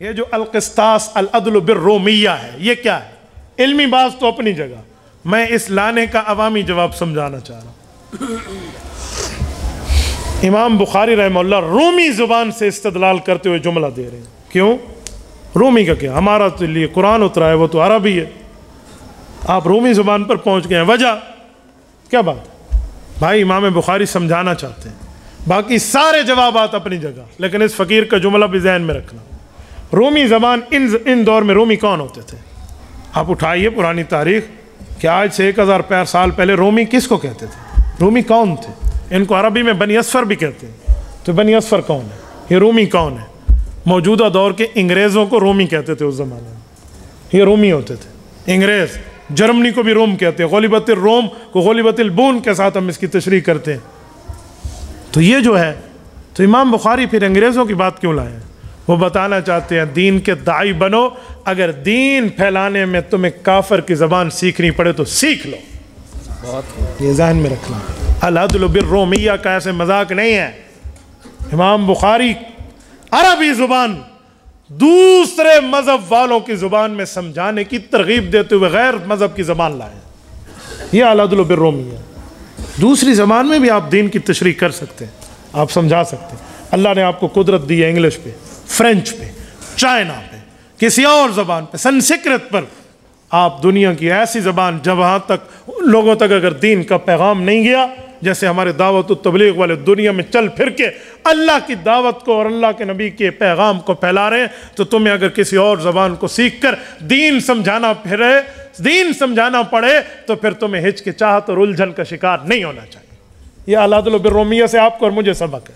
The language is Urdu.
یہ جو القسطاس العدل بالرومیہ ہے، یہ کیا ہے؟ علمی بات تو اپنی جگہ، میں اس لانے کا عوامی جواب سمجھانا چاہ رہا ہوں۔ امام بخاری رحمہ اللہ رومی زبان سے استدلال کرتے ہوئے جملہ دے رہے ہیں۔ کیوں؟ رومی کا کیا؟ ہمارا تو لیے قرآن اترا ہے، وہ تو عربی ہے، آپ رومی زبان پر پہنچ گئے ہیں، وجہ کیا بات ہے؟ بھائی امام بخاری سمجھانا چاہتے ہیں، باقی سارے جوابات اپنی جگہ، لیکن اس فقیر کا جملہ بھی ذہن میں رکھنا۔ رومی زبان ان دور میں رومی کون ہوتے تھے؟ آپ اٹھائیے پرانی تاریخ کہ آج سے 1000 سال پہلے رومی کس کو کہتے تھے؟ رومی کون تھے؟ ان کو عربی میں بنی اصفر بھی کہتے ہیں، تو بنی اصفر کون ہے؟ یہ رومی کون ہے؟ موجودہ دور کے انگریزوں کو رومی کہتے تھے اس زمانے میں، یہ رومی ہوتے تھے انگریز۔ جرمنی کو بھی روم کہتے ہیں، غلبت الروم کو غلبت البون کے ساتھ ہم اس کی تشریح کرتے ہیں۔ تو یہ جو ہے، تو امام بخاری پھر انگریزوں کی بات کیوں لائے ہیں؟ وہ بتانا چاہتے ہیں دین کے داعی بنو، اگر دین پھیلانے میں تمہیں کافر کی زبان سیکھنی پڑے تو سیکھ لو، یہ ذہن میں رکھنا۔ العدل بالرومیہ کا ایسے مذاق نہیں ہے۔ امام بخاری عربی زبان دوسرے مذہب والوں کی زبان میں سمجھانے کی ترغیب دیتے ہوئے غیر مذہب کی زبان لائے، یہ العدل بالرومیہ۔ دوسری زبان میں بھی آپ دین کی تشریح کر سکتے ہیں، آپ سمجھا سکتے ہیں۔ اللہ نے آپ کو قدرت دی ہے انگلش پہ، فرینچ پہ، چائنا پہ، کسی اور زبان پہ، سنسکرت پر۔ آپ دنیا کی ایسی زبان جہاں تک لوگوں تک اگر دین کا پیغام نہیں گیا، جیسے ہمارے دعوت و تبلیغ والے دنیا میں چل پھر کے اللہ کی دعوت کو اور اللہ کے نبی کے پیغام کو پھیلا رہے ہیں، تو تمہیں اگر کسی اور زبان کو سیکھ کر دین سمجھانا پڑے تو پھر تمہیں ہچکچاہٹ اور الجھن کا شکار نہیں ہونا چاہیے۔ یہ العدل بالرومیہ سے آپ کو اور مجھے سبق ہے۔